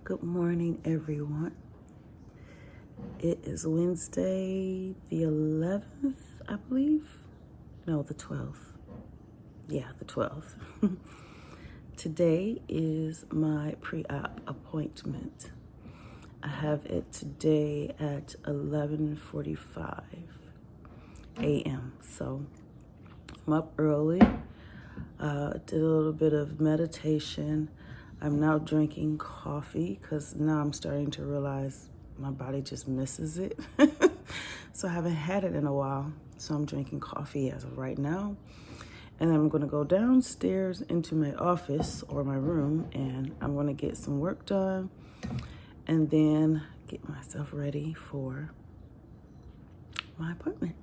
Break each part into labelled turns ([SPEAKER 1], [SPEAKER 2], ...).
[SPEAKER 1] Good morning, everyone. It is Wednesday, the 11th, I believe. No, the 12th. Yeah, the 12th. Today is my pre-op appointment. I have it today at 11:45 a.m. So I'm up early. Did a little bit of meditation. I'm now drinking coffee because now I'm starting to realize my body just misses it. So I haven't had it in a while. So I'm drinking coffee as of right now. And I'm going to go downstairs into my office or my room, and I'm going to get some work done and then get myself ready for my appointment.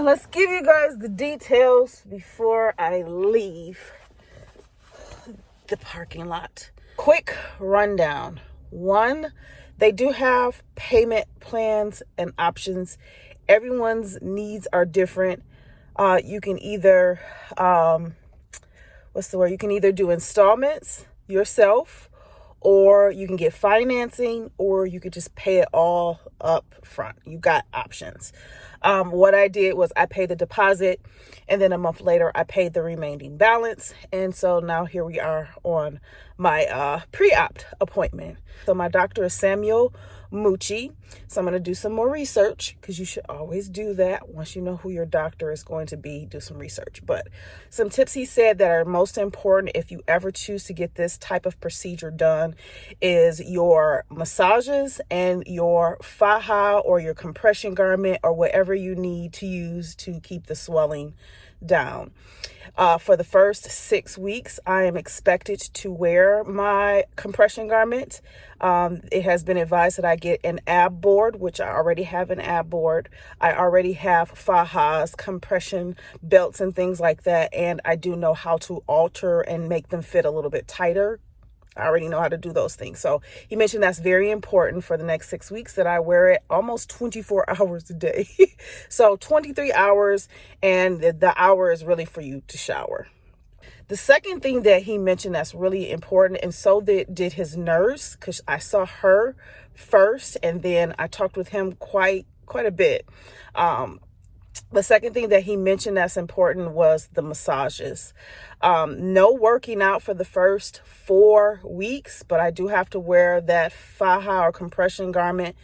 [SPEAKER 1] Let's give you guys the details before I leave the parking lot. Quick rundown. One, they do have payment plans and options. Everyone's needs are different. You can either, You can either do installments yourself, or you can get financing, or you could just pay it all up front. You got options. What I did was I paid the deposit, and then a month later I paid the remaining balance. And so now here we are on my pre-op appointment. So my doctor is Samuel Mucci. So I'm going to do some more research, because you should always do that. Once you know who your doctor is going to be, do some research. But some tips he said that are most important if you ever choose to get this type of procedure done is your massages and your faja or your compression garment or whatever you need to use to keep the swelling down. For the first 6 weeks, I am expected to wear my compression garment. It has been advised that I get an ab board, which I already have an ab board. I already have fajas, compression belts, and things like that. And I do know how to alter and make them fit a little bit tighter. I already know how to do those things. So he mentioned that's very important for the next 6 weeks, that I wear it almost 24 hours a day. So 23 hours, and the hour is really for you to shower. The second thing that he mentioned that's really important, and so did his nurse, because I saw her first, and then I talked with him quite a bit. The second thing that he mentioned that's important was the massages. No working out for the first 4 weeks, but I do have to wear that faja or compression garment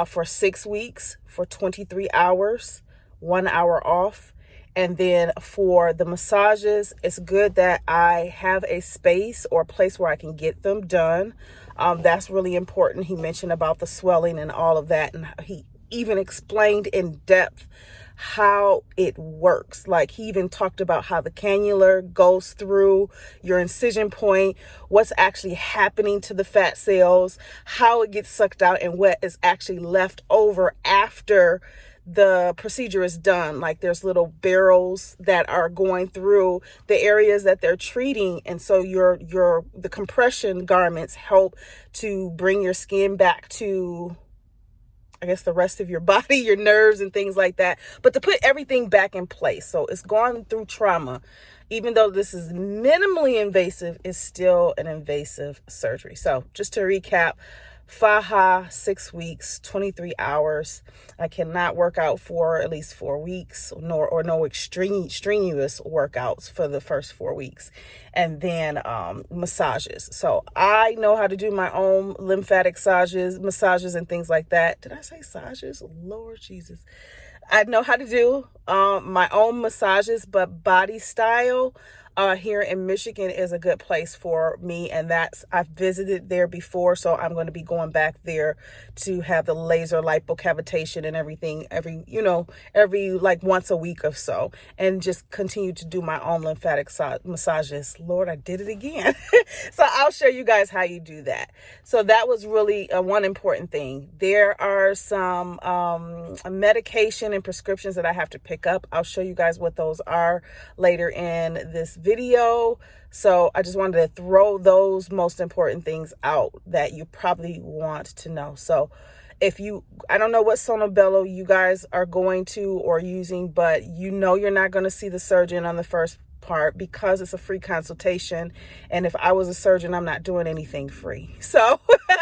[SPEAKER 1] for 6 weeks for 23 hours, 1 hour off. And then for the massages, it's good that I have a space or a place where I can get them done. That's really important. He mentioned about the swelling and all of that, and he even explained in depth how it works. Like, he even talked about how the cannula goes through your incision point, what's actually happening to the fat cells, how it gets sucked out, and what is actually left over after the procedure is done. Like, there's little barrels that are going through the areas that they're treating, and so the compression garments help to bring your skin back to, I guess, the rest of your body, your nerves and things like that, but to put everything back in place. So it's gone through trauma. Even though this is minimally invasive, it's still an invasive surgery. So just to recap, Faja, 6 weeks, 23 hours. I cannot work out for at least 4 weeks, or no strenuous workouts for the first 4 weeks. And then massages. So I know how to do my own lymphatic massages and things like that. Did I say massages? Lord Jesus. I know how to do my own massages, but Body Style here in Michigan is a good place for me, and I've visited there before, so I'm going to be going back there to have the laser lipocavitation and everything every like once a week or so, and just continue to do my own lymphatic massages. Lord, I did it again. So I'll show you guys how you do that. So that was really one important thing. There are some medication and prescriptions that I have to pick up. I'll show you guys what those are later in this video. So I just wanted to throw those most important things out that you probably want to know. So I don't know what Sono Bello you guys are going to or using, but you're not going to see the surgeon on the first part because it's a free consultation. And if I was a surgeon, I'm not doing anything free. So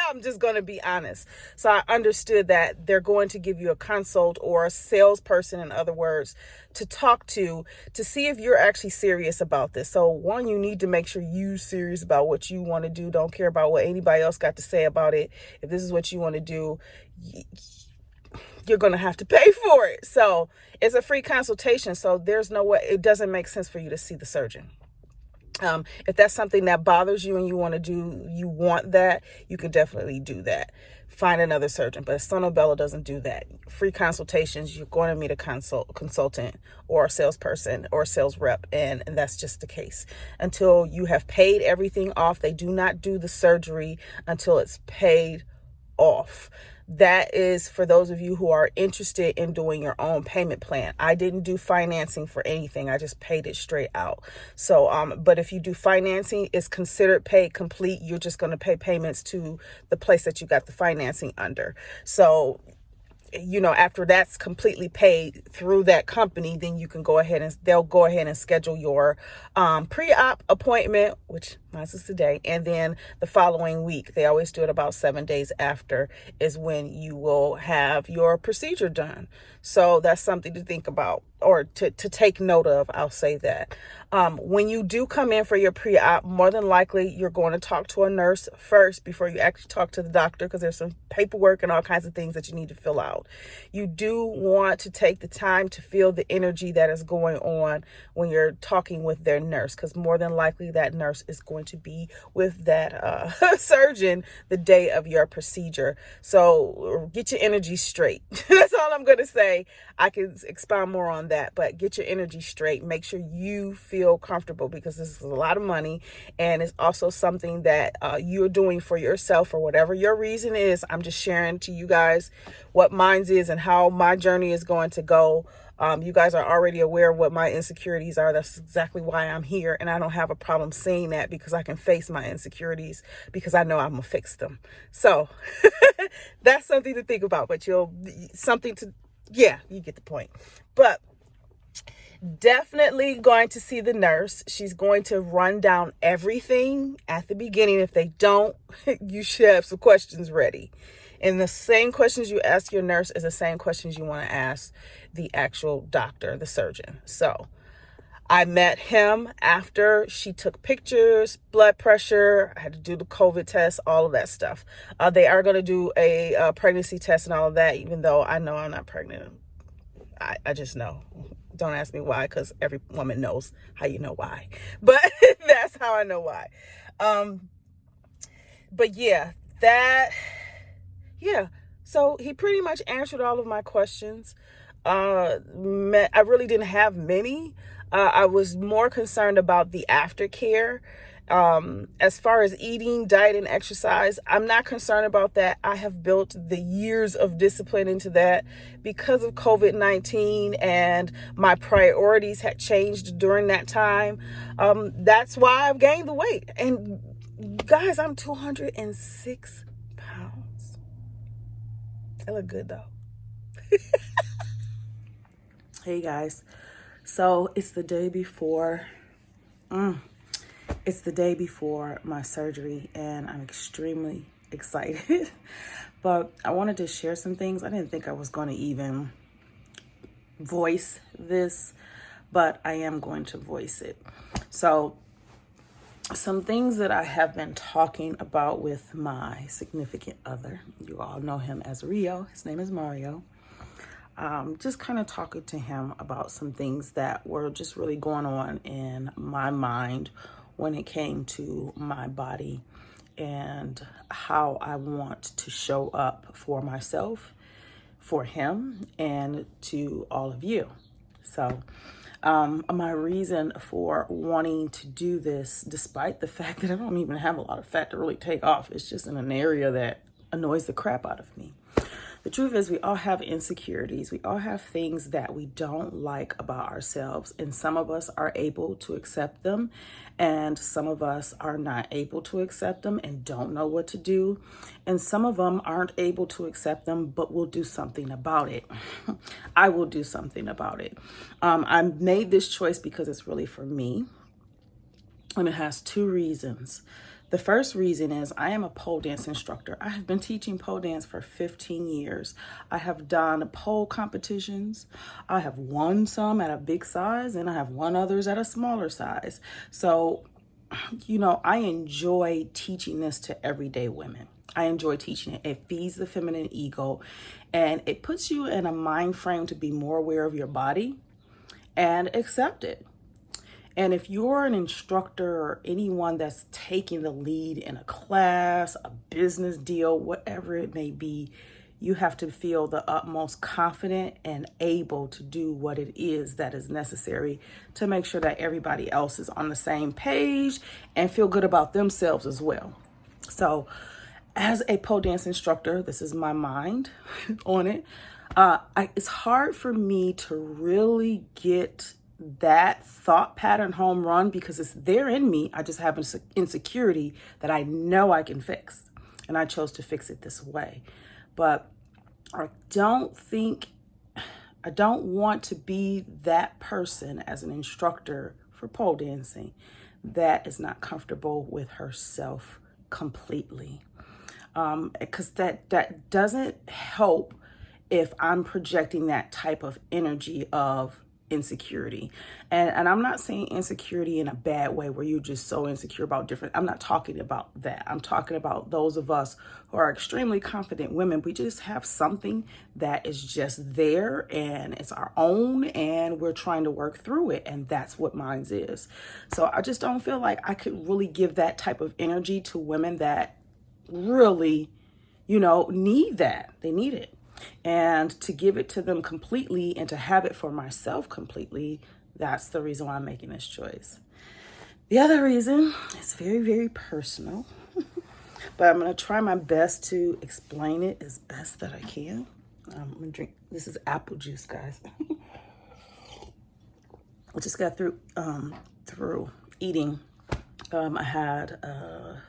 [SPEAKER 1] I'm just going to be honest. So I understood that they're going to give you a consult or a salesperson, in other words, to talk to see if you're actually serious about this. So one, you need to make sure you're serious about what you want to do. Don't care about what anybody else got to say about it. If this is what you want to do, you're going to have to pay for it. So it's a free consultation. So there's no way, it doesn't make sense for you to see the surgeon. If that's something that bothers you and you want that, you can definitely do that. Find another surgeon. But Sono Bello doesn't do that. Free consultations, you're going to meet a consultant or a salesperson or a sales rep, and that's just the case. Until you have paid everything off, they do not do the surgery until it's paid off. That is for those of you who are interested in doing your own payment plan. I didn't do financing for anything. I just paid it straight out. So, but if you do financing, it's considered paid complete. You're just going to pay payments to the place that you got the financing under. So, after that's completely paid through that company, then you can they'll go ahead and schedule your pre-op appointment, which mine is today. And then the following week, they always do it about 7 days after, is when you will have your procedure done. So that's something to think about, or to take note of. I'll say that. When you do come in for your pre-op, more than likely you're going to talk to a nurse first before you actually talk to the doctor, because there's some paperwork and all kinds of things that you need to fill out. You do want to take the time to feel the energy that is going on when you're talking with their nurse, because more than likely that nurse is going to be with that surgeon the day of your procedure. So get your energy straight. That's all I'm going to say. I can expound more on that, but get your energy straight. Make sure you feel comfortable, because this is a lot of money, and it's also something that you're doing for yourself, for whatever your reason is. I'm just sharing to you guys what mine is and how my journey is going to go. You guys are already aware of what my insecurities are. That's exactly why I'm here. And I don't have a problem saying that, because I can face my insecurities, because I know I'm going to fix them. So that's something to think about, but you get the point. But definitely going to see the nurse. She's going to run down everything at the beginning. If they don't, you should have some questions ready. And the same questions you ask your nurse is the same questions you want to ask the actual doctor, the surgeon. So I met him after she took pictures, blood pressure. I had to do the COVID test, all of that stuff. They are going to do a pregnancy test and all of that, even though I know I'm not pregnant. I just know. Don't ask me why, because every woman knows how you know why. But that's how I know why. But yeah, so he pretty much answered all of my questions. I really didn't have many. I was more concerned about the aftercare. As far as eating, diet, and exercise, I'm not concerned about that. I have built the years of discipline into that because of COVID-19, and my priorities had changed during that time. That's why I've gained the weight. And guys, I'm 206 pounds. I look good though. Hey guys, so it's the day before. It's the day before my surgery, and I'm extremely excited. But I wanted to share some things. I didn't think I was going to even voice this, but I am going to voice it. So some things that I have been talking about with my significant other. You all know him as Rio. His name is Mario. Just kind of talking to him about some things that were just really going on in my mind when it came to my body and how I want to show up for myself, for him, and to all of you. So my reason for wanting to do this, despite the fact that I don't even have a lot of fat to really take off, it's just in an area that annoys the crap out of me. The truth is, we all have insecurities. We all have things that we don't like about ourselves, and some of us are able to accept them, and some of us are not able to accept them and don't know what to do, and some of them aren't able to accept them but will do something about it. I will do something about it. I made this choice because it's really for me, and it has two reasons. The first reason is I am a pole dance instructor. I have been teaching pole dance for 15 years. I have done pole competitions. I have won some at a big size and I have won others at a smaller size. So, you know, I enjoy teaching this to everyday women. I enjoy teaching it. It feeds the feminine ego and it puts you in a mind frame to be more aware of your body and accept it. And if you're an instructor or anyone that's taking the lead in a class, a business deal, whatever it may be, you have to feel the utmost confident and able to do what it is that is necessary to make sure that everybody else is on the same page and feel good about themselves as well. So as a pole dance instructor, this is my mind on it. It's hard for me to really get that thought pattern home run because it's there in me. I just have an insecurity that I know I can fix, and I chose to fix it this way. But I don't want to be that person as an instructor for pole dancing that is not comfortable with herself completely, because that doesn't help if I'm projecting that type of energy of insecurity. And I'm not saying insecurity in a bad way where you're just so insecure about different. I'm not talking about that. I'm talking about those of us who are extremely confident women. We just have something that is just there and it's our own and we're trying to work through it. And that's what mine is. So I just don't feel like I could really give that type of energy to women that really, you know, need that. They need it. And to give it to them completely and to have it for myself completely, that's the reason why I'm making this choice. The other reason is very, very personal, but I'm going to try my best to explain it as best that I can. I'm going to drink, this is apple juice, guys. I just got through eating. I had a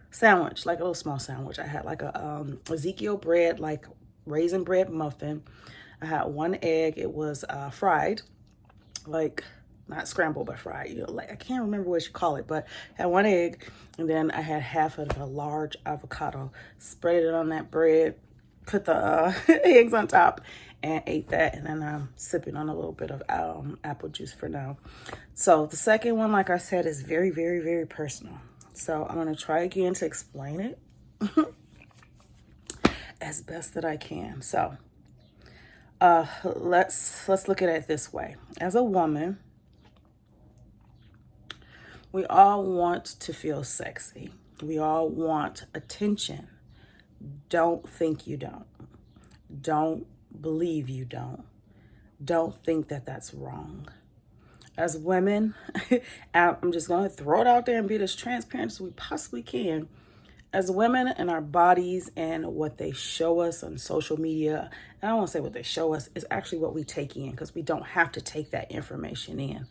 [SPEAKER 1] sandwich, like a little small sandwich. I had like a Ezekiel bread, like raisin bread muffin. I had one egg. It was fried, like not scrambled, but fried. You know, like I can't remember what you call it, but I had one egg, and then I had half of a large avocado. Spread it on that bread, put the eggs on top, and ate that. And then I'm sipping on a little bit of apple juice for now. So the second one, like I said, is very, very, very personal. So I'm going to try again to explain it as best that I can. So let's look at it this way. As a woman, we all want to feel sexy. We all want attention. Don't think you don't. Don't believe you don't. Don't think that that's wrong. As women, I'm just going to throw it out there and be as transparent as we possibly can. As women and our bodies and what they show us on social media, and I don't want to say what they show us, is actually what we take in, because we don't have to take that information in.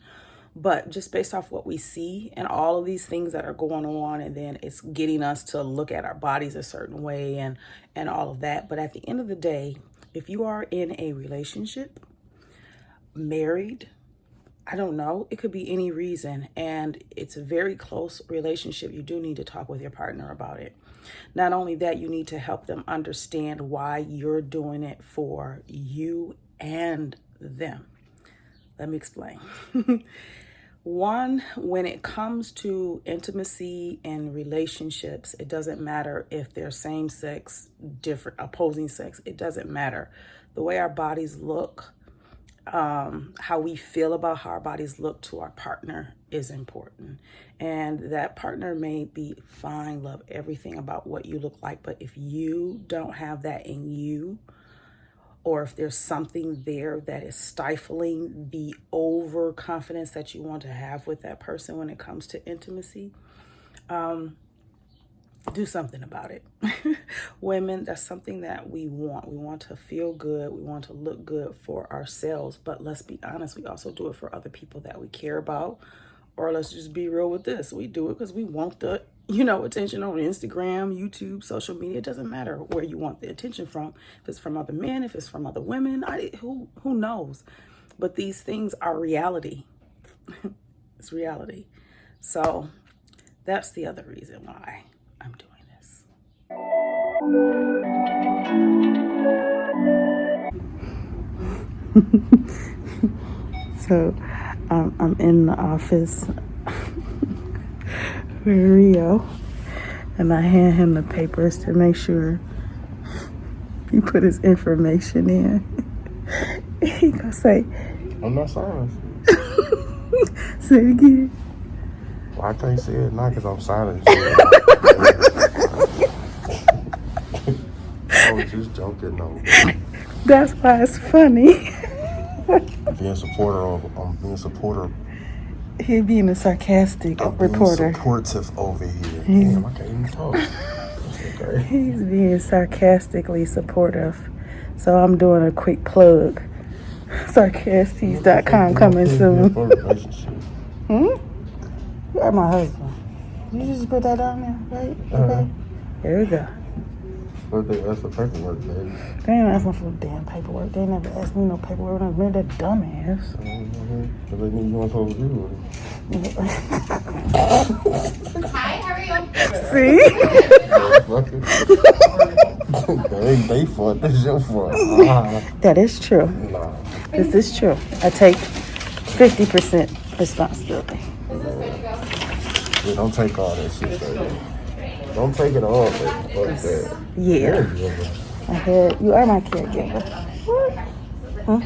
[SPEAKER 1] But just based off what we see and all of these things that are going on, and then it's getting us to look at our bodies a certain way and all of that. But at the end of the day, if you are in a relationship, married, I don't know, it could be any reason, and it's a very close relationship, you do need to talk with your partner about it. Not only that, you need to help them understand why you're doing it for you and them. Let me explain. One, when it comes to intimacy and relationships, it doesn't matter if they're same sex, different, opposing sex. It doesn't matter. The way our bodies look, how we feel about how our bodies look to our partner is important. And that partner may be fine, love everything about what you look like, but if you don't have that in you, or if there's something there that is stifling the overconfidence that you want to have with that person when it comes to intimacy, do something about it. Women, that's something that we want. We want to feel good. We want to look good for ourselves. But let's be honest, we also do it for other people that we care about. Or let's just be real with this. We do it because we want the, attention on Instagram, YouTube, social media. It doesn't matter where you want the attention from. If it's from other men, if it's from other women, who knows? But these things are reality. It's reality. So that's the other reason why I'm doing this. So I'm in the office with Rio, and I hand him the papers to make sure he put his information in. He gonna say,
[SPEAKER 2] I'm not silent.
[SPEAKER 1] Say it again.
[SPEAKER 2] Well, I can't say it now because I'm silent. I was just joking, though.
[SPEAKER 1] That's why it's funny.
[SPEAKER 2] I'm being supportive.
[SPEAKER 1] He being a sarcastic reporter.
[SPEAKER 2] Being supportive over here. Damn, I can't even talk. Okay.
[SPEAKER 1] He's being sarcastically supportive. So I'm doing a quick plug. Sarcasties.com coming soon. You are my husband. You just put that on there, right? Okay. There we go.
[SPEAKER 2] But they asked for paperwork, baby.
[SPEAKER 1] They ain't asking for damn paperwork. They never asked me no paperwork. I read that dumbass.
[SPEAKER 2] But they knew you weren't supposed to do it.
[SPEAKER 3] Hi, how are you?
[SPEAKER 1] See?
[SPEAKER 2] They fault. This is your fault.
[SPEAKER 1] That is true.
[SPEAKER 2] Nah.
[SPEAKER 1] This is true. I take 50% responsibility.
[SPEAKER 3] Is this good to go?
[SPEAKER 2] Yeah, don't take all that shit, baby. Don't take it all, baby. Fuck that.
[SPEAKER 1] Yeah. You are my caregiver. Huh?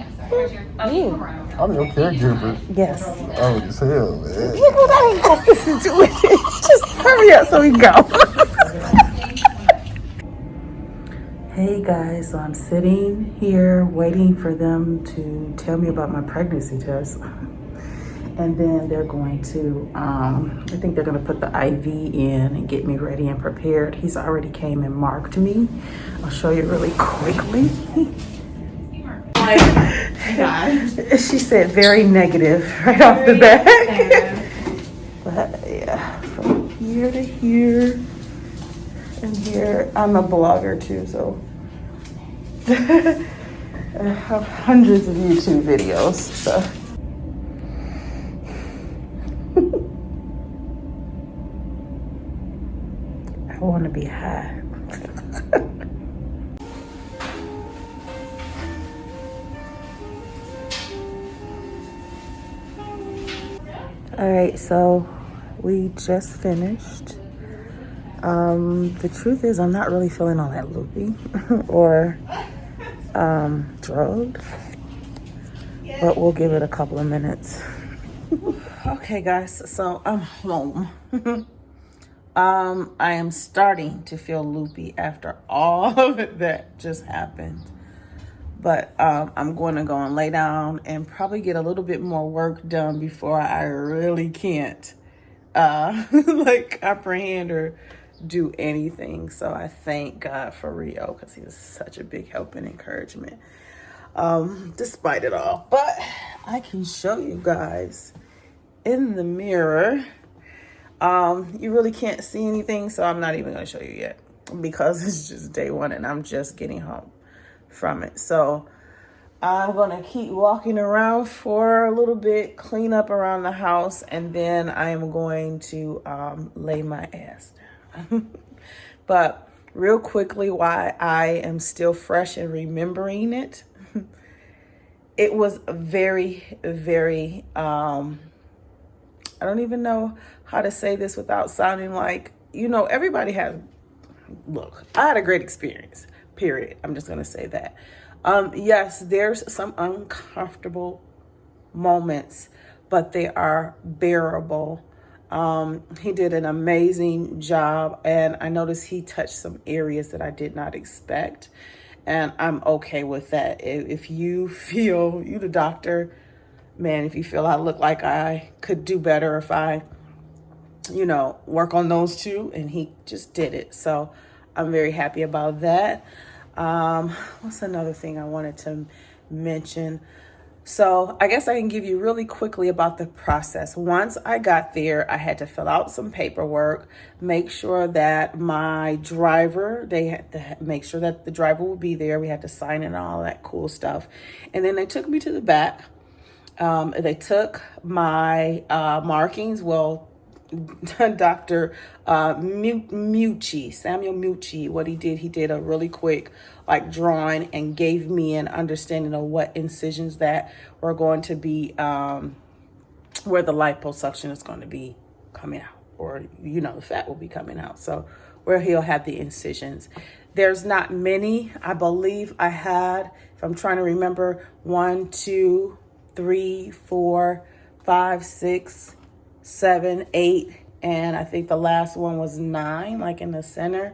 [SPEAKER 1] Yeah.
[SPEAKER 2] I'm your caregiver.
[SPEAKER 1] Yes.
[SPEAKER 2] Oh, as hell, man.
[SPEAKER 1] Look what I ain't got this situation. Just hurry up so we go. Hey guys, so I'm sitting here waiting for them to tell me about my pregnancy test. And then they're going to, I think they're going to put the IV in and get me ready and prepared. He's already came and marked me. I'll show you really quickly. She said very negative right off the bat. But yeah, from here to here and here. I'm a blogger too, so I have hundreds of YouTube videos, so. I want to be high. All right, so we just finished. The truth is I'm not really feeling all that loopy or drugged, but we'll give it a couple of minutes. Okay guys, so I'm home. I am starting to feel loopy after all of that just happened. But I'm going to go and lay down and probably get a little bit more work done before I really can't like comprehend or do anything. So I thank God for Rio because he was such a big help and encouragement despite it all. But I can show you guys in the mirror. You really can't see anything, so I'm not even going to show you yet because it's just day one and I'm just getting home from it. So I'm going to keep walking around for a little bit, clean up around the house, and then I am going to lay my ass down. But real quickly, why I am still fresh and remembering it, it was very, very, I don't even know how to say this without sounding like, everybody has, look, I had a great experience, period. I'm just going to say that. Yes, there's some uncomfortable moments, but they are bearable. He did an amazing job, and I noticed he touched some areas that I did not expect, and I'm okay with that. If you feel, you the doctor, man, if you feel I look like I could do better if I, work on those two, and he just did it. So I'm very happy about that. What's another thing I wanted to mention? So I guess I can give you really quickly about the process. Once I got there, I had to fill out some paperwork, make sure that my driver, they had to make sure that the driver would be there. We had to sign in and all that cool stuff. And then they took me to the back. They took my markings. Well, Dr. Samuel Mucci, what he did a really quick drawing and gave me an understanding of what incisions that were going to be, where the liposuction is going to be coming out, or, the fat will be coming out. So where he'll have the incisions. There's not many. I believe I had, if I'm trying to remember, 1, 2, 3, 4, 5, 6, 7, 8, and I think the last one was 9, in the center.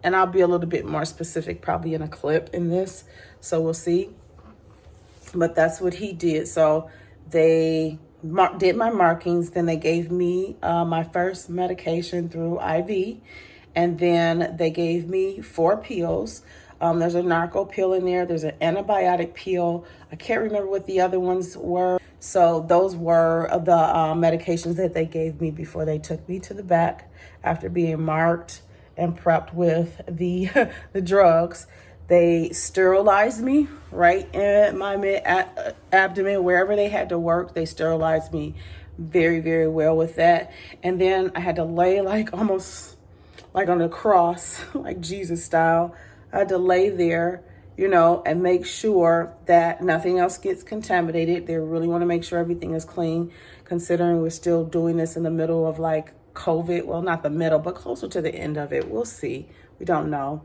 [SPEAKER 1] And I'll be a little bit more specific probably in a clip in this, so we'll see. But that's what he did. So they did my markings, then they gave me my first medication through IV, and then they gave me 4 pills. There's a narco pill in there. There's an antibiotic pill. I can't remember what the other ones were. So those were the medications that they gave me before they took me to the back after being marked and prepped with the the drugs. They sterilized me right in my abdomen, wherever they had to work. They sterilized me very, very well with that. And then I had to lay almost on a cross, like Jesus style. I had to lay there, and make sure that nothing else gets contaminated. They really want to make sure everything is clean, considering we're still doing this in the middle of COVID. Well, not the middle, but closer to the end of it. We'll see. We don't know.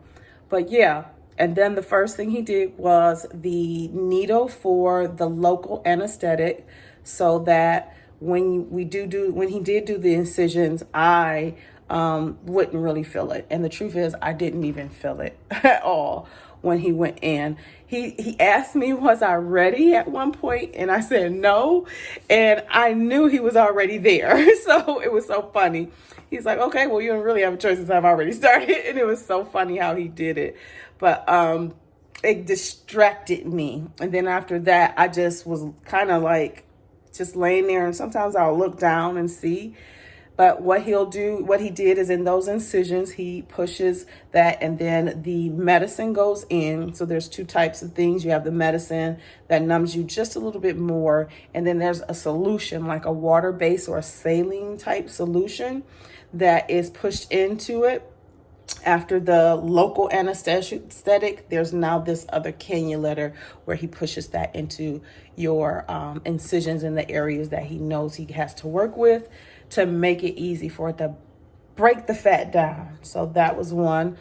[SPEAKER 1] But yeah. And then the first thing he did was the needle for the local anesthetic, so that when he did do the incisions, I wouldn't really feel it. And the truth is, I didn't even feel it at all when he went in. He asked me, was I ready at one point? And I said no. And I knew he was already there. So it was so funny. He's like, okay, well, you don't really have a choice since I've already started. And it was so funny how he did it. But it distracted me. And then after that, I just was kind of just laying there. And sometimes I'll look down and see. But what he did is in those incisions, he pushes that, and then the medicine goes in. So there's 2 types of things. You have the medicine that numbs you just a little bit more. And then there's a solution, like a water-based or a saline type solution that is pushed into it. After the local anesthetic, there's now this other cannulator where he pushes that into your incisions in the areas that he knows he has to work with, to make it easy for it to break the fat down. So that was one.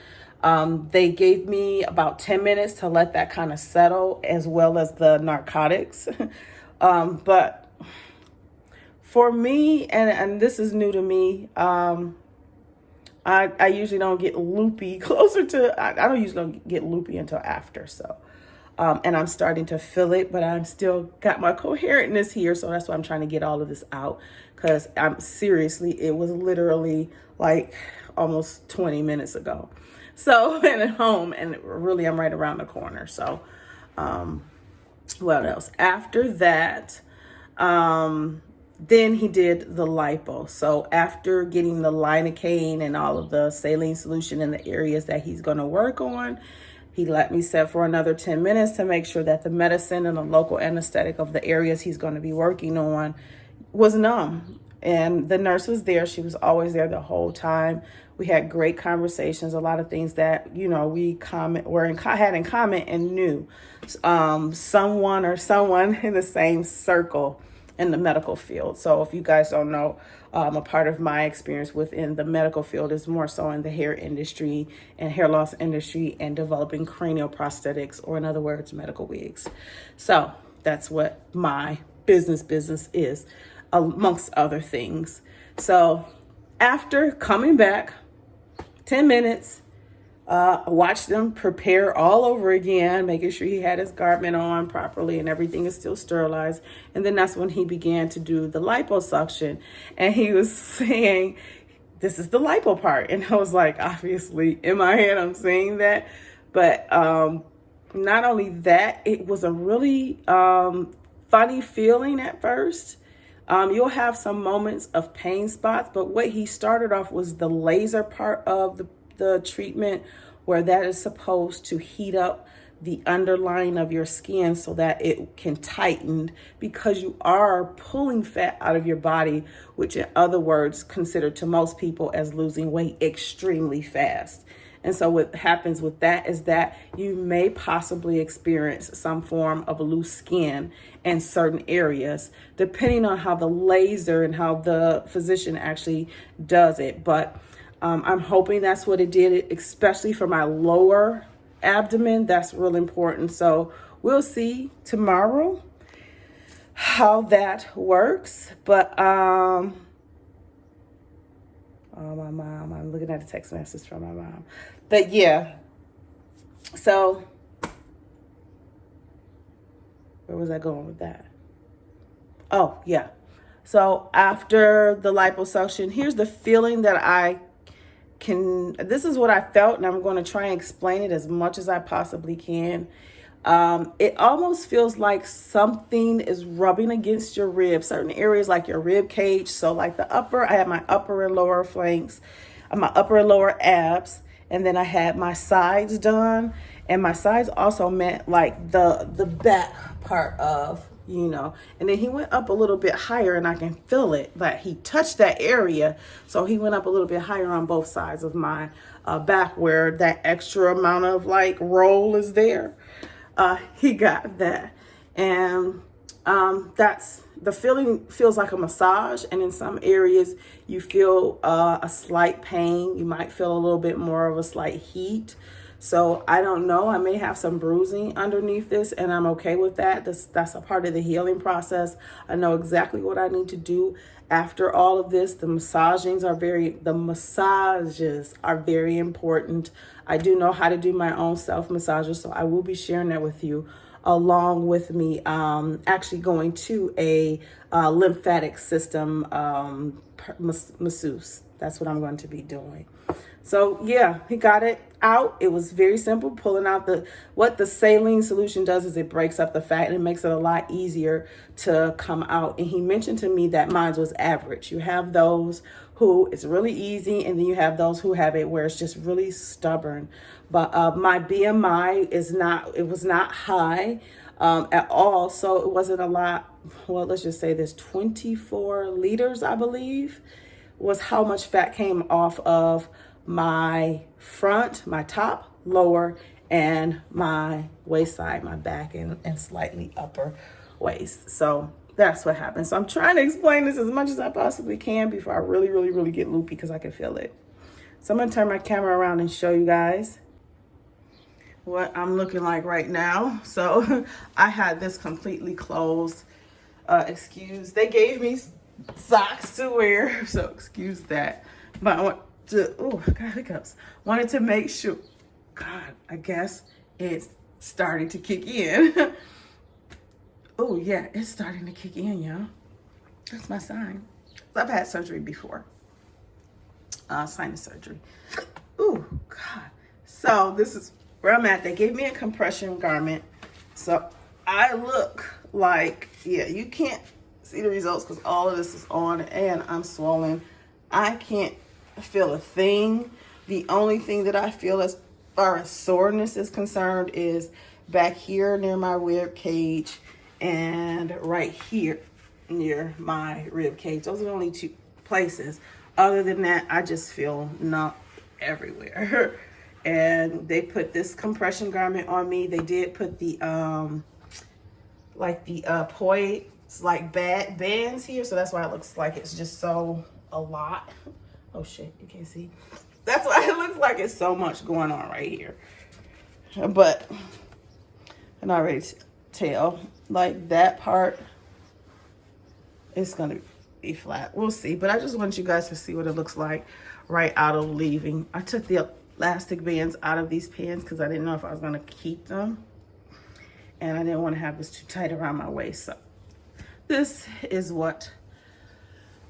[SPEAKER 1] They gave me about 10 minutes to let that kind of settle, as well as the narcotics. But for me, and this is new to me, I usually don't get loopy I don't usually get loopy until after. So, and I'm starting to feel it, but I'm still got my coherentness here. So that's why I'm trying to get all of this out, because it was literally almost 20 minutes ago. So, and at home, and really I'm right around the corner. So, what else? After that, then he did the lipo. So after getting the lidocaine and all of the saline solution in the areas that he's going to work on, he let me sit for another 10 minutes to make sure that the medicine and the local anesthetic of the areas he's going to be working on was numb. And the nurse was there. She was always there the whole time. We had great conversations, a lot of things that, you know, we had in common and knew someone in the same circle in the medical field. So if you guys don't know, a part of my experience within the medical field is more so in the hair industry and hair loss industry and developing cranial prosthetics, or in other words, medical wigs. So that's what my business is, amongst other things. So after coming back, 10 minutes, watched them prepare all over again, making sure he had his garment on properly and everything is still sterilized. And then that's when he began to do the liposuction. And he was saying, this is the lipo part. And I was like, obviously, in my head, I'm saying that. But not only that, it was a really funny feeling at first. You'll have some moments of pain spots, but what he started off was the laser part of the treatment, where that is supposed to heat up the underlying of your skin so that it can tighten, because you are pulling fat out of your body, which in other words, considered to most people as losing weight extremely fast. And so what happens with that is that you may possibly experience some form of loose skin in certain areas, depending on how the laser and how the physician actually does it. But I'm hoping that's what it did, especially for my lower abdomen. That's real important. So we'll see tomorrow how that works. But oh, my mom, I'm looking at a text message from my mom. But yeah, so where was I going with that? Oh, yeah. So after the liposuction, here's the feeling that this is what I felt, and I'm going to try and explain it as much as I possibly can. It almost feels like something is rubbing against your ribs, certain areas like your rib cage. So like I had my upper and lower flanks, my upper and lower abs, and then I had my sides done. And my sides also meant like the back part of, you know, and then he went up a little bit higher, and I can feel it, but he touched that area. So he went up a little bit higher on both sides of my back, where that extra amount of like roll is there. He got that. And that's the feeling, feels like a massage. And in some areas you feel a slight pain. You might feel a little bit more of a slight heat. So I don't know, I may have some bruising underneath this, and I'm okay with that. That's a part of the healing process. I know exactly what I need to do after all of this. The massages are very important. I do know how to do my own self massages, so I will be sharing that with you, along with me actually going to a lymphatic system masseuse. That's what I'm going to be doing. So yeah, he got it out. It was very simple, pulling out what the saline solution does is it breaks up the fat, and it makes it a lot easier to come out. And he mentioned to me that mine was average. You have those who it's really easy, and then you have those who have it where it's just really stubborn. But my BMI was not high at all. So it wasn't a lot. Well, let's just say there's 24 liters, I believe, was how much fat came off of my front, my top, lower, and my waist side, my back, and slightly upper waist. So that's what happened. So I'm trying to explain this as much as I possibly can before I really get loopy, because I can feel it. So I'm going to turn my camera around and show you guys what I'm looking like right now. So I had this completely closed. They gave me socks to wear, so excuse that. But I want to, oh, I got hiccups. Wanted to make sure, God, I guess it's starting to kick in. Oh yeah, it's starting to kick in, y'all. That's my sign. I've had surgery before. Sinus surgery. Oh God. So this is where I'm at. They gave me a compression garment. So I look like, yeah, you can't see the results because all of this is on and I'm swollen. I can't feel a thing. The only thing that I feel as far as soreness is concerned is back here near my rib cage and right here. near my rib cage. Those are the only two places. Other than that, I just feel numb everywhere. And they put this compression garment on me. They did put the like the poise like bands here, so that's why it looks like it's just so a lot. Oh shit, you can't see. That's why it looks like it's so much going on right here. But I can already tell, like that part is gonna be flat. We'll see, but I just want you guys to see what it looks like right out of leaving. I took the elastic bands out of these pants because I didn't know if I was gonna keep them, and I didn't want to have this too tight around my waist. So this is what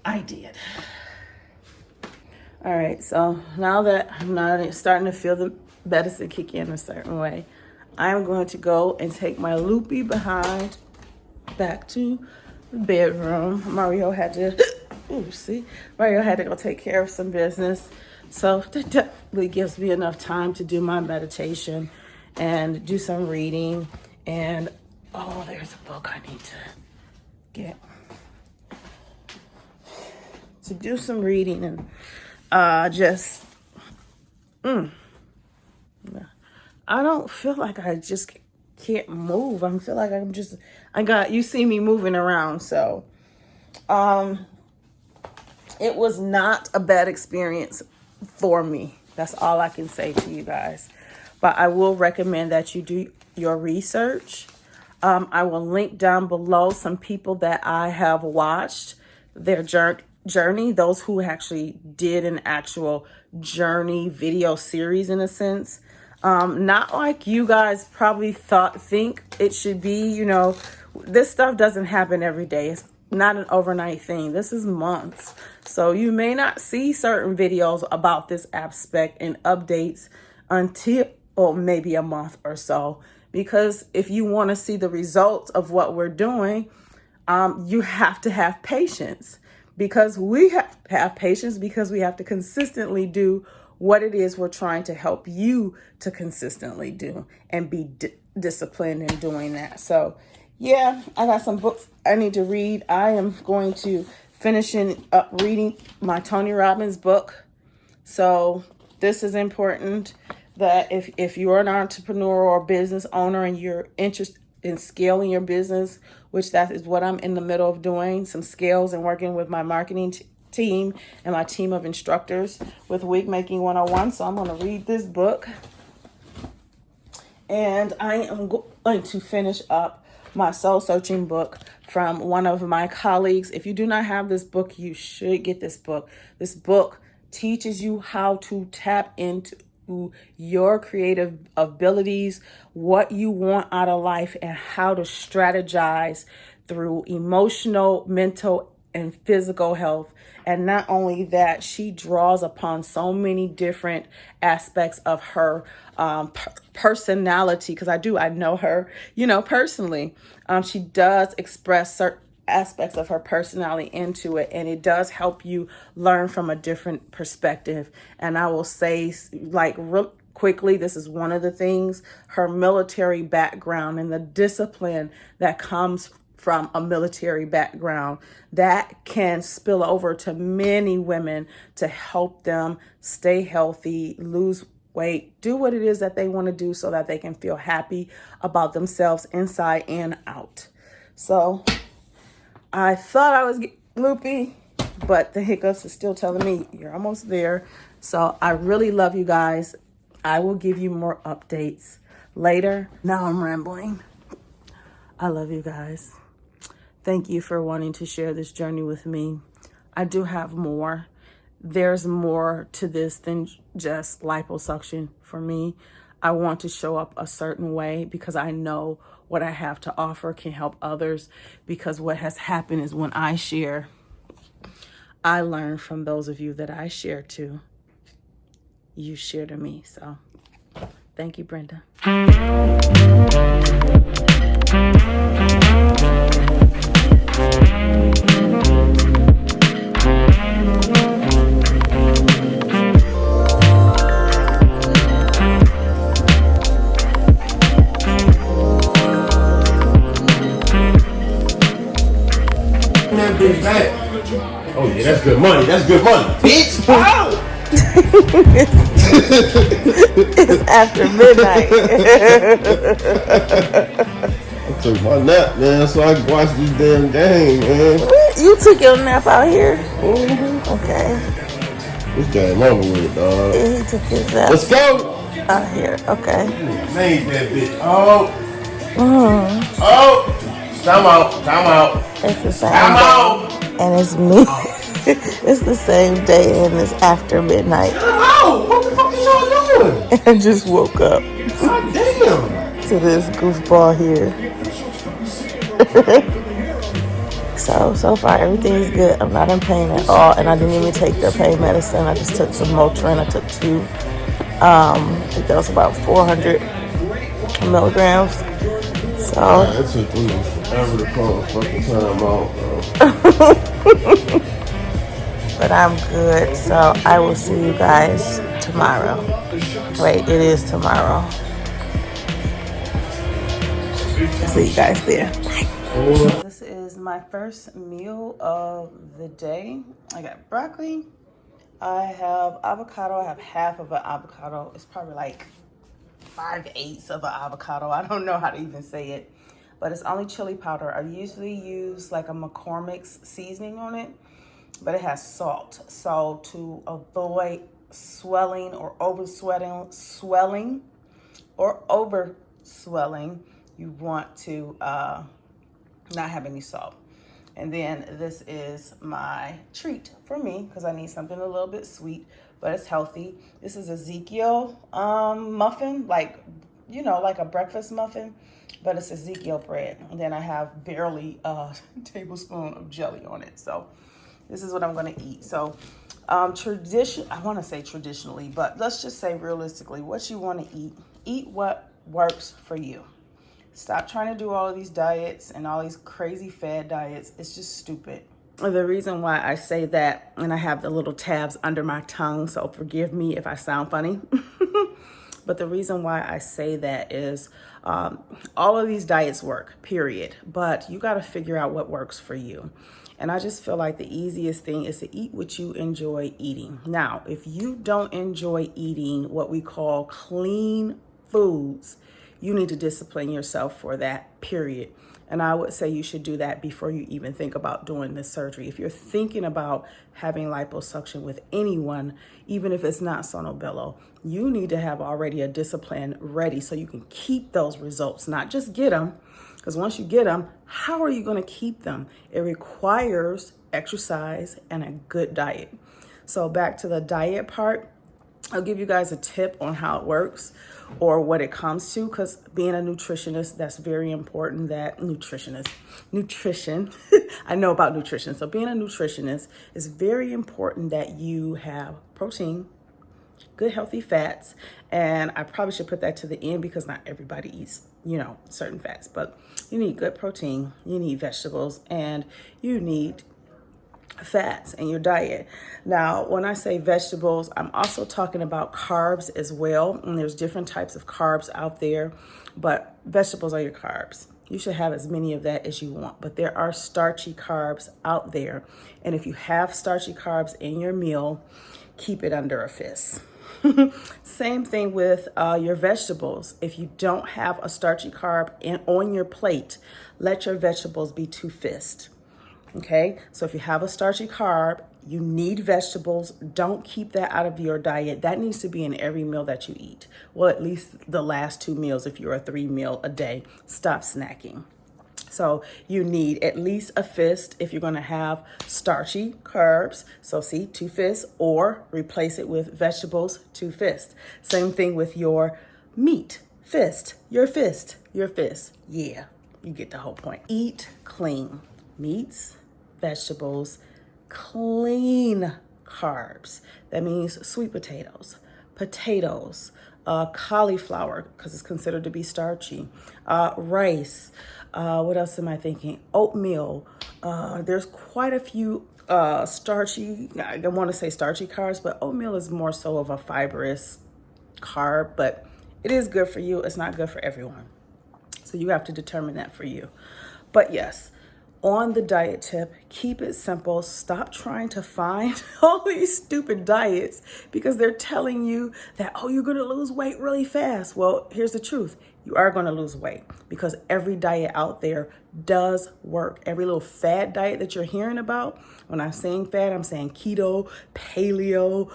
[SPEAKER 1] I did. All right, so now that I'm not starting to feel the medicine kick in a certain way, I'm going to go and take my loopy behind back to the bedroom. Mario had to, Mario had to go take care of some business. So that definitely gives me enough time to do my meditation and do some reading. And, oh, there's a book I need to get. To do some reading and I don't feel like I just can't move. I feel like you see me moving around. So, it was not a bad experience for me. That's all I can say to you guys. But I will recommend that you do your research. I will link down below some people that I have watched their journey, those who actually did an actual journey video series in a sense. Not like you guys probably think it should be, you know, this stuff doesn't happen every day. It's not an overnight thing. This is months. So you may not see certain videos about this aspect and updates until maybe a month or so. Because if you want to see the results of what we're doing, you have to have patience. Because we have to have patience because we have to consistently do what it is we're trying to help you to consistently do and be disciplined in doing that. So yeah, I got some books I need to read. I am going to finishing up reading my Tony Robbins book. So this is important that if you're an entrepreneur or business owner and you're interested in scaling your business, which that is what I'm in the middle of doing, some scales and working with my marketing team and my team of instructors with Wig Making 101. So I'm going to read this book. And I am going to finish up my soul searching book from one of my colleagues. If you do not have this book, you should get this book. This book teaches you how to tap into your creative abilities, what you want out of life, and how to strategize through emotional, mental, and physical health. And not only that, she draws upon so many different aspects of her personality, because I know her, personally. She does express certain aspects of her personality into it, and it does help you learn from a different perspective. And I will say, like, real quickly, this is one of the things, her military background and the discipline that comes from a military background that can spill over to many women to help them stay healthy, lose weight, do what it is that they want to do so that they can feel happy about themselves inside and out. So I thought I was loopy, but the hiccups are still telling me you're almost there. So I really love you guys. I will give you more updates later. Now I'm rambling. I love you guys. Thank you for wanting to share this journey with me. I do have more. There's more to this than just liposuction for me. I want to show up a certain way because I know what I have to offer can help others. Because what has happened is when I share, I learn from those of you that I share to. You share to me. So thank you, Brenda.
[SPEAKER 2] It's back. Oh yeah, that's good money. That's good money, bitch. Oh!
[SPEAKER 1] It's after midnight.
[SPEAKER 2] I took my nap, man, so I can watch this damn game, man.
[SPEAKER 1] You took your nap out here? Okay.
[SPEAKER 2] This game over with, dog.
[SPEAKER 1] He took his nap
[SPEAKER 2] Let's go.
[SPEAKER 1] out here. Okay.
[SPEAKER 2] Made that bitch. Oh. Oh. Time out.
[SPEAKER 1] It's the same
[SPEAKER 2] Time
[SPEAKER 1] day.
[SPEAKER 2] out.
[SPEAKER 1] And it's me. It's the same day and it's after midnight.
[SPEAKER 2] Oh, what the fuck is y'all doing?
[SPEAKER 1] I just woke up
[SPEAKER 2] God damn.
[SPEAKER 1] to this goofball here. So far everything's good. I'm not in pain at all, and I didn't even take their pain medicine. I just took some Motrin. I took 2. I think that was about 400 milligrams. So
[SPEAKER 2] It took me forever to call a fucking time out, bro.
[SPEAKER 1] but I'm good. So I will see you guys tomorrow. Wait, it is tomorrow. See you guys there. This is my first meal of the day. I got broccoli. I have avocado. I have half of an avocado. It's probably like 5/8 of an avocado. I don't know how to even say it, but it's only chili powder. I usually use like a McCormick's seasoning on it, but it has salt. So to avoid swelling or swelling, you want to not have any salt. And then this is my treat for me because I need something a little bit sweet, but it's healthy. This is Ezekiel muffin, like, you know, like a breakfast muffin, but it's Ezekiel bread. And then I have barely a tablespoon of jelly on it. So this is what I'm going to eat. So I want to say traditionally, but let's just say realistically, what you want to eat what works for you. Stop trying to do all of these diets and all these crazy fad diets. It's just stupid. The reason why I say that, and I have the little tabs under my tongue, so forgive me if I sound funny. But the reason why I say that is all of these diets work, period. But you got to figure out what works for you. And I just feel like the easiest thing is to eat what you enjoy eating. Now, if you don't enjoy eating what we call clean foods, you need to discipline yourself for that, period. And I would say you should do that before you even think about doing this surgery. If you're thinking about having liposuction with anyone, even if it's not Sono Bello, you need to have already a discipline ready so you can keep those results, not just get them. Because once you get them, how are you going to keep them? It requires exercise and a good diet. So back to the diet part, I'll give you guys a tip on how it works or what it comes to, because being a nutritionist, that's very important. That nutrition, I know about nutrition. So being a nutritionist is very important that you have protein, good healthy fats, and I probably should put that to the end because not everybody eats, you know, certain fats, but you need good protein, you need vegetables, and you need fats in your diet. Now, when I say vegetables, I'm also talking about carbs as well. And there's different types of carbs out there, but vegetables are your carbs. You should have as many of that as you want, but there are starchy carbs out there. And if you have starchy carbs in your meal, keep it under a fist. Same thing with your vegetables. If you don't have a starchy carb on your plate, let your vegetables be 2 fists. Okay, so if you have a starchy carb, you need vegetables. Don't keep that out of your diet. That needs to be in every meal that you eat. Well, at least the last 2 meals if you're a 3 meal a day. Stop snacking. So you need at least a fist if you're going to have starchy carbs. So see, 2 fists, or replace it with vegetables, 2 fists. Same thing with your meat. Fist, your fist, your fist. Yeah, you get the whole point. Eat clean. Meats, vegetables, clean carbs. That means sweet potatoes, cauliflower, because it's considered to be starchy, rice. What else am I thinking? Oatmeal. There's quite a few starchy, I don't want to say starchy carbs, but oatmeal is more so of a fibrous carb, but it is good for you. It's not good for everyone. So you have to determine that for you. But yes, On the diet tip, keep it simple. Stop trying to find all these stupid diets because they're telling you that, oh, you're going to lose weight really fast. Well, here's the truth. You are going to lose weight because every diet out there does work. Every little fad diet that you're hearing about, when I'm saying fad, I'm saying keto, paleo,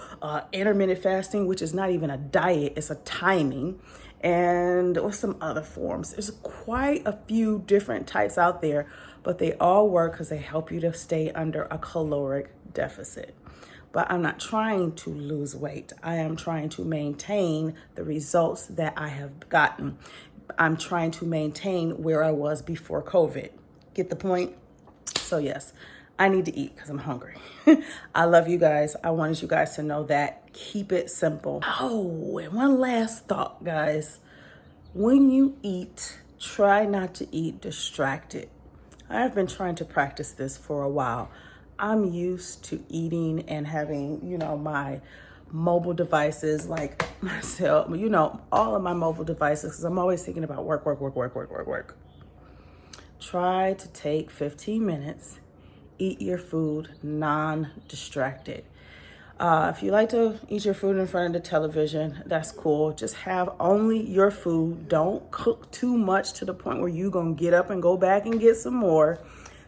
[SPEAKER 1] intermittent fasting, which is not even a diet, it's a timing. And what's some other forms? There's quite a few different types out there, but they all work because they help you to stay under a caloric deficit. But I'm not trying to lose weight. I am trying to maintain the results that I have gotten. I'm trying to maintain where I was before COVID. Get the point? So yes, I need to eat because I'm hungry. I love you guys. I wanted you guys to know that. Keep it simple. Oh, and one last thought, guys. When you eat, try not to eat distracted. I have been trying to practice this for a while. I'm used to eating and having, my mobile devices like myself, all of my mobile devices, because I'm always thinking about work. Try to take 15 minutes, eat your food non-distracted. If you like to eat your food in front of the television, that's cool. Just have only your food. Don't cook too much to the point where you're going to get up and go back and get some more.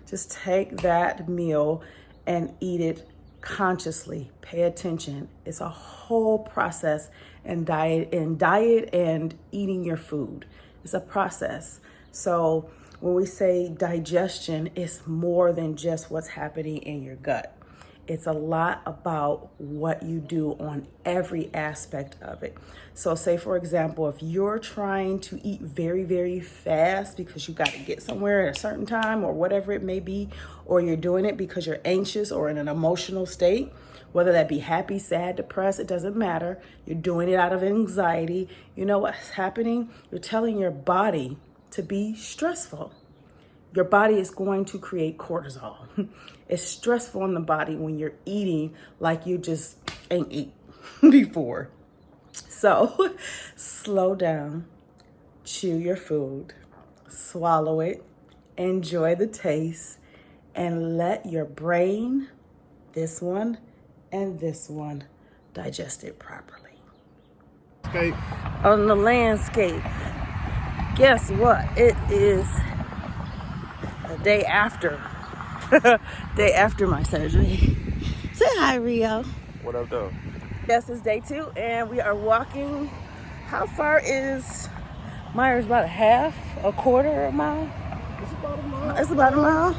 [SPEAKER 1] Just take that meal and eat it consciously. Pay attention. It's a whole process in diet and eating your food. It's a process. So when we say digestion, it's more than just what's happening in your gut. It's a lot about what you do on every aspect of it. So say, for example, if you're trying to eat very, very fast because you got to get somewhere at a certain time or whatever it may be, or you're doing it because you're anxious or in an emotional state, whether that be happy, sad, depressed, it doesn't matter. You're doing it out of anxiety. You know what's happening? You're telling your body to be stressful. Your body is going to create cortisol. It's stressful on the body when you're eating like you just ain't eat before. So slow down, chew your food, swallow it, enjoy the taste, and let your brain, this one and this one, digest it properly. On the landscape, guess what? It is the day after my surgery. Say hi, Rio.
[SPEAKER 2] What up, though?
[SPEAKER 1] Yes, it's day 2, and we are walking. How far is Myers? About a quarter of a mile?
[SPEAKER 2] It's about a mile.
[SPEAKER 1] It's about a mile.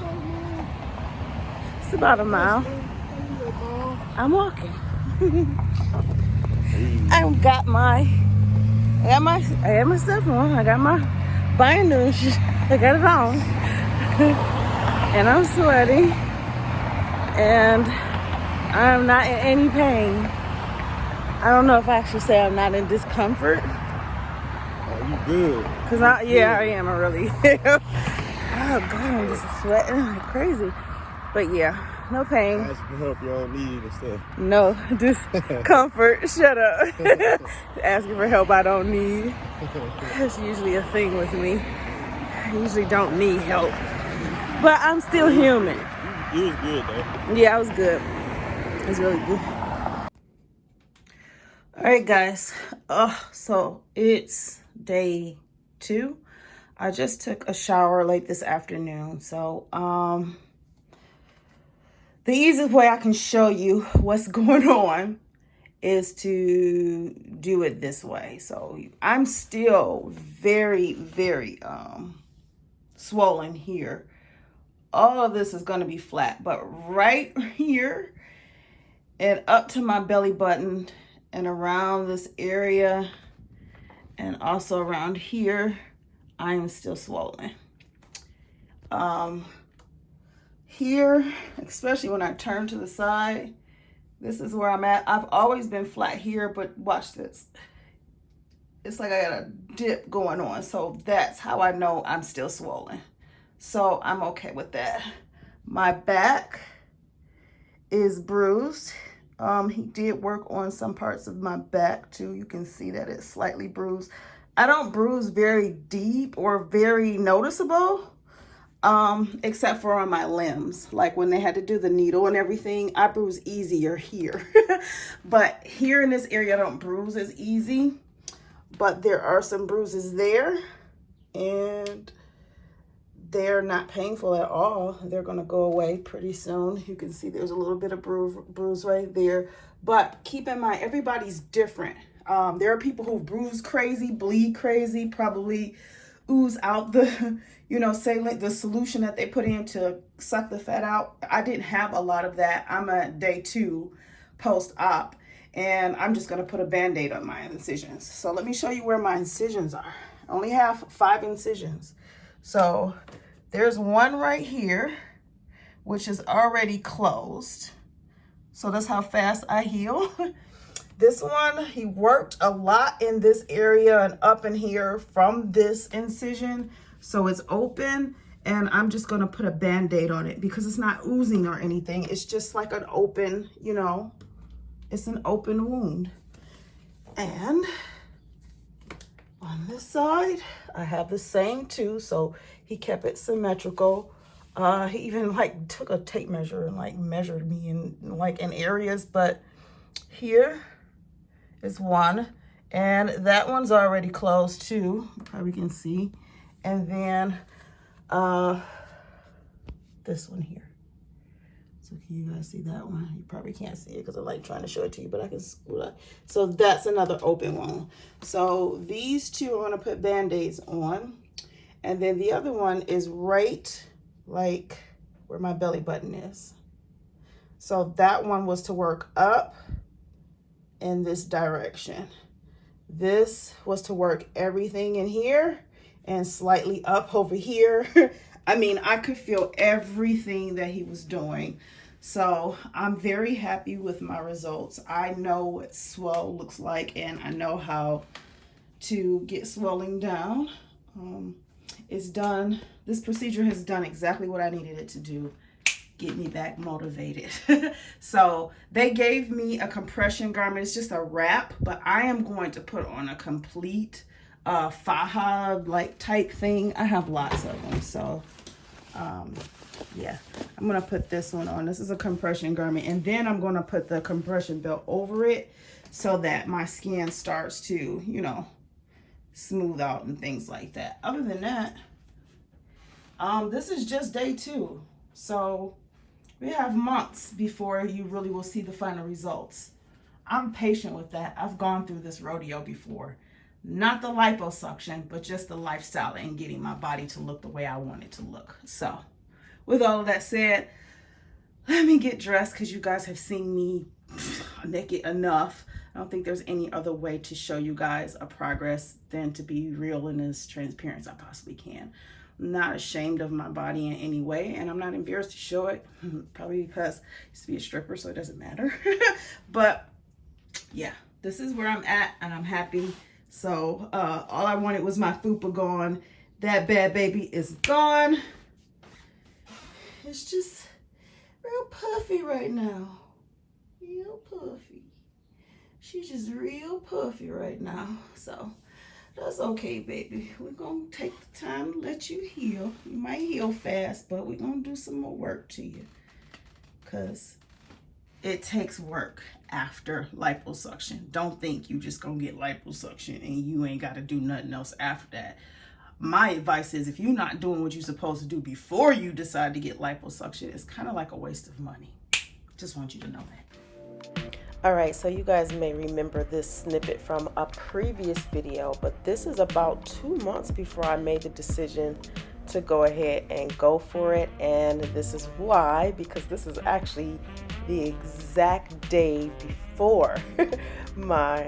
[SPEAKER 1] It's about a mile. I'm walking. I got my stuff on. I got my binder. I got it on. And I'm sweaty. And I'm not in any pain. I don't know if I actually say I'm not in discomfort.
[SPEAKER 2] Oh, you good.
[SPEAKER 1] Cause I am. I really am. Oh God, I'm just sweating like crazy. But yeah, no pain.
[SPEAKER 2] Ask for help you don't need and stuff.
[SPEAKER 1] No discomfort. Shut up. Asking for help I don't need. That's usually a thing with me. I usually don't need help. But I'm still human.
[SPEAKER 2] You was good, though.
[SPEAKER 1] Yeah, I was good. It was really good. All right, guys. So it's day 2. I just took a shower late this afternoon. So, the easiest way I can show you what's going on is to do it this way. So I'm still very, very swollen here. All of this is going to be flat, but right here and up to my belly button and around this area and also around here, I am still swollen. Here, especially when I turn to the side, this is where I'm at. I've always been flat here, but watch this. It's like I got a dip going on. So that's how I know I'm still swollen. So I'm okay with that. My back is bruised. He did work on some parts of my back too. You can see that it's slightly bruised. I don't bruise very deep or very noticeable. except for on my limbs. Like when they had to do the needle and everything, I bruise easier here. But here in this area, I don't bruise as easy. But there are some bruises there, and they're not painful at all. They're going to go away pretty soon. You can see there's a little bit of bruise right there. But keep in mind, everybody's different. There are people who bruise crazy, bleed crazy, probably ooze out the, you know, saline, the solution that they put in to suck the fat out. I didn't have a lot of that. I'm at day 2 post-op, and I'm just going to put a Band-Aid on my incisions. So let me show you where my incisions are. I only have 5 incisions. So there's one right here, which is already closed. So that's how fast I heal. This one, he worked a lot in this area and up in here from this incision. So it's open, and I'm just gonna put a Band-Aid on it because it's not oozing or anything. It's just like an open, you know, it's an open wound. And on this side, I have the same too. So he kept it symmetrical. He even like took a tape measure and like measured me in areas, but here is one, and that one's already closed too. You probably can see. And then this one here. So can you guys see that one? You probably can't see it because I'm like trying to show it to you, but I can screw it up. So that's another open one. So these two are gonna put Band-Aids on. And then the other one is right like where my belly button is. So that one was to work up in this direction. This was to work everything in here and slightly up over here. I mean, I could feel everything that he was doing. So I'm very happy with my results. I know what swell looks like, and I know how to get swelling down. It's done. This procedure has done exactly what I needed it to do. Get me back motivated. So they gave me a compression garment. It's just a wrap, but I am going to put on a complete faja like type thing. I have lots of them. So yeah, I'm going to put this one on. This is a compression garment, and then I'm going to put the compression belt over it so that my skin starts to, you know, smooth out and things like that. Other than that, this is just day 2. So we have months before you really will see the final results. I'm patient with that. I've gone through this rodeo before. Not the liposuction, but just the lifestyle and getting my body to look the way I want it to look. So with all of that said, let me get dressed because you guys have seen me naked enough. I don't think there's any other way to show you guys a progress than to be real and as transparent as I possibly can. I'm not ashamed of my body in any way, and I'm not embarrassed to show it, probably because I used to be a stripper, so it doesn't matter. But yeah, this is where I'm at, and I'm happy. So all I wanted was my fupa gone. That bad baby is gone. It's just real puffy right now. Real puffy. She's just real puffy right now. So that's okay, baby. We're going to take the time to let you heal. You might heal fast, but we're going to do some more work to you. Because it takes work after liposuction. Don't think you just going to get liposuction and you ain't got to do nothing else after that. My advice is if you're not doing what you're supposed to do before you decide to get liposuction, it's kind of like a waste of money. Just want you to know that.
[SPEAKER 4] All right, so you guys may remember this snippet from a previous video, but this is about 2 months before I made the decision to go ahead and go for it. And this is why, because this is actually the exact day before my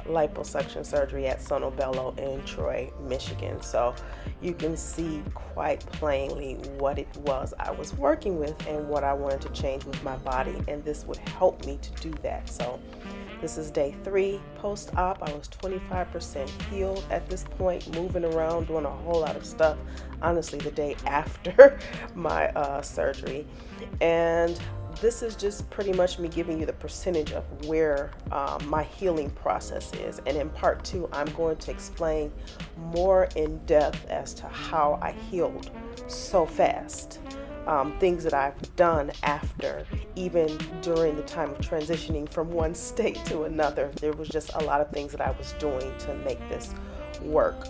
[SPEAKER 4] liposuction surgery at Sono Bello in Troy, Michigan. So you can see quite plainly what it was I was working with and what I wanted to change with my body, and this would help me to do that. So this is day 3 post-op. I was 25% healed at this point, moving around, doing a whole lot of stuff, honestly, the day after my surgery. And this is just pretty much me giving you the percentage of where my healing process is. And in part 2, I'm going to explain more in depth as to how I healed so fast. Things that I've done after, even during the time of transitioning from one state to another. There was just a lot of things that I was doing to make this work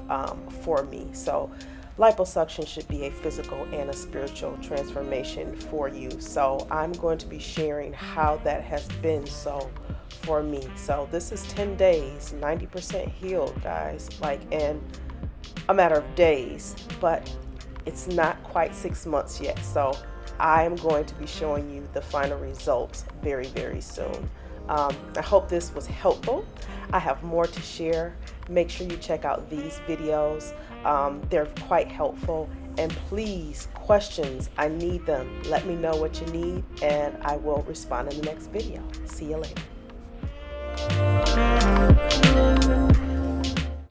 [SPEAKER 4] for me. So liposuction should be a physical and a spiritual transformation for you. So I'm going to be sharing how that has been so for me. So this is 10 days, 90% healed, guys, like in a matter of days, but it's not quite 6 months yet. So I'm going to be showing you the final results very, very soon. I hope this was helpful. I have more to share. Make sure you check out these videos. They're quite helpful. And please, questions, I need them. Let me know what you need and I will respond in the next video. See you later.